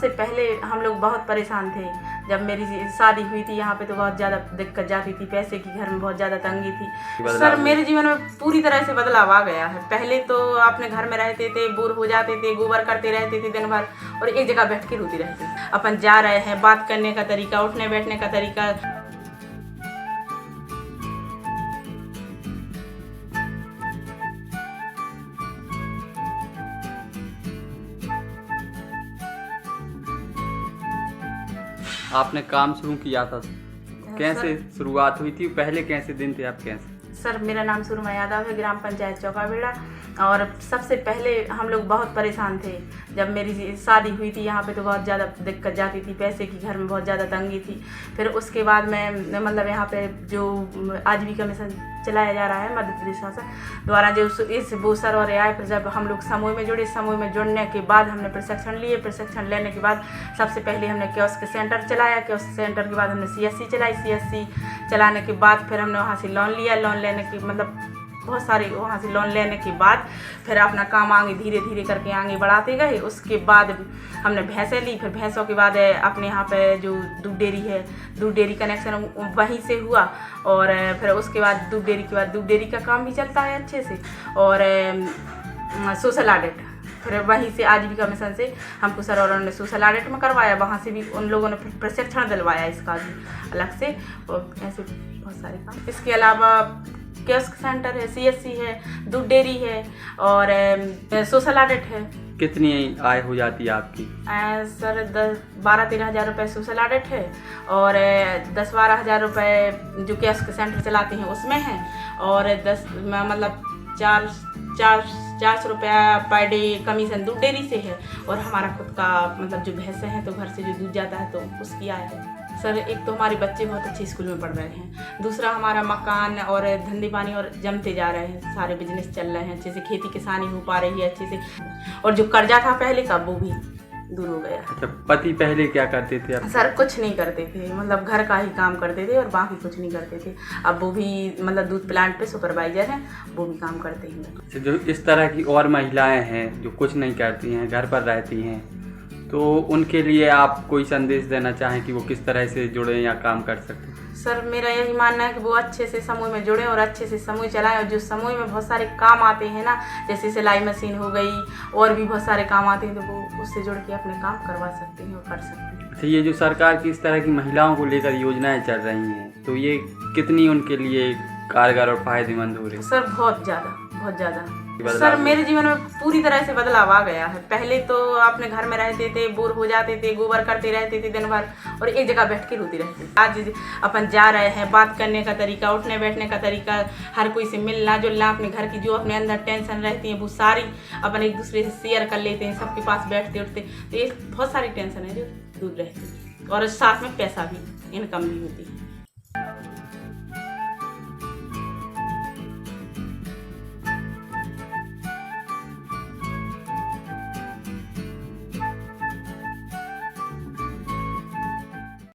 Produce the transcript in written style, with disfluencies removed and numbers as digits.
से पहले हम लोग बहुत परेशान थे। जब मेरी शादी हुई थी यहाँ पे तो बहुत ज़्यादा दिक्कत जाती थी, पैसे की घर में बहुत ज़्यादा तंगी थी। सर मेरे जीवन में पूरी तरह से बदलाव आ गया है। पहले तो अपने घर में रहते थे, बोर हो जाते थे, गोबर करते रहते थे दिन भर और एक जगह बैठ के रोती रहती। अपन जा रहे हैं, बात करने का तरीका, उठने बैठने का तरीका। आपने काम शुरू किया था, कैसे शुरुआत हुई थी? पहले कैसे दिन थे आप? कैसे? सर मेरा नाम सुरमा यादव है, ग्राम पंचायत चौकाबेड़ा। और सबसे पहले हम लोग बहुत परेशान थे। जब मेरी शादी हुई थी यहाँ पे तो बहुत ज़्यादा दिक्कत जाती थी, पैसे की घर में बहुत ज़्यादा तंगी थी। फिर उसके बाद मैं मतलब यहाँ पे जो आजीविका मिशन चलाया जा रहा है मध्य प्रदेश शासन द्वारा, जो इस वो सर और आए। फिर जब हम लोग समूह में जुड़े, समूह में जुड़ने के बाद हमने प्रशिक्षण लिए। प्रशिक्षण लेने के बाद सबसे पहले हमने कियोस्क सेंटर चलाया। कियोस्क सेंटर के बाद हमने CSC चलाई। CSC चलाने के बाद फिर हमने वहाँ से लोन लिया। लोन लेने की मतलब बहुत सारे वहाँ से लोन लेने के बाद फिर अपना काम आगे धीरे धीरे करके आगे बढ़ाते गए। उसके बाद हमने भैंसें ली। फिर भैंसों के बाद अपने यहाँ पे जो दूध डेयरी है, दूध डेयरी कनेक्शन वहीं से हुआ। और फिर उसके बाद दूध डेयरी के बाद दूध डेयरी का काम भी चलता है अच्छे से। और सोशल ऑडिट फिर वहीं से आजीविका मिशन से हमको सर और उन्होंने सोशल ऑडिट में करवाया। वहाँ से भी उन लोगों ने प्रशिक्षण दिलवाया इसका भी अलग से। और ऐसे बहुत सारे काम। इसके अलावा कियोस्क सेंटर है, CSC है, दूध डेयरी है और सोशल ऑडिट है। कितनी आय हो जाती है आपकी? सर 12-13 हज़ार रुपये सोशल ऑडिट है और 10-12 हज़ार रुपये जो कियोस्क सेंटर चलाते हैं उसमें है। और 10 मतलब 400 रुपया पर डे कमीशन दूध डेयरी से है। और हमारा खुद का मतलब जो भैंसें हैं तो घर से जो दूध जाता है तो उसकी आय है। सर एक तो हमारे बच्चे बहुत अच्छे स्कूल में पढ़ रहे हैं, दूसरा हमारा मकान और धंधे पानी और जमते जा रहे हैं, सारे बिजनेस चल रहे हैं अच्छे से, खेती किसानी हो पा रही है अच्छे से। और जो कर्जा था पहले का वो भी दूर हो गया। अच्छा, पति पहले क्या करते थे आप? सर कुछ नहीं करते थे, मतलब घर का ही काम करते थे और बाकी कुछ नहीं करते थे। अब वो भी मतलब दूध प्लांट पे सुपरवाइजर हैं, वो भी काम करते हैं। जो इस तरह की और महिलाएं हैं जो कुछ नहीं करती हैं, घर पर रहती हैं, तो उनके लिए आप कोई संदेश देना चाहें कि वो किस तरह से जुड़े या काम कर सकते? सर मेरा यही मानना है कि वो अच्छे से समूह में जुड़ें और अच्छे से समूह चलाएं। और जो समूह में बहुत सारे काम आते हैं ना, जैसे सिलाई मशीन हो गई और भी बहुत सारे काम आते हैं, तो वो उससे जुड़ के अपने काम करवा सकते हैं और कर सकते हैं। अच्छा, ये जो सरकार की इस तरह की महिलाओं को लेकर योजनाएं चल रही हैं, तो ये कितनी उनके लिए कारगर और फायदेमंद हो रही है? सर बहुत ज़्यादा। सर मेरे जीवन में पूरी तरह से बदलाव आ गया है। पहले तो अपने घर में रहते थे, बोर हो जाते थे, गोबर करते रहते थे दिन भर और एक जगह बैठ के रोती रहती। आज अपन जा रहे हैं, बात करने का तरीका, उठने बैठने का तरीका, हर कोई से मिलना जुलना, अपने घर की जो अपने अंदर टेंशन रहती है वो सारी अपन एक दूसरे से शेयर कर लेते हैं, सबके पास बैठते उठते। तो ये बहुत सारी टेंशन है जो दूर रहती है और साथ में पैसा भी, इनकम भी होती है।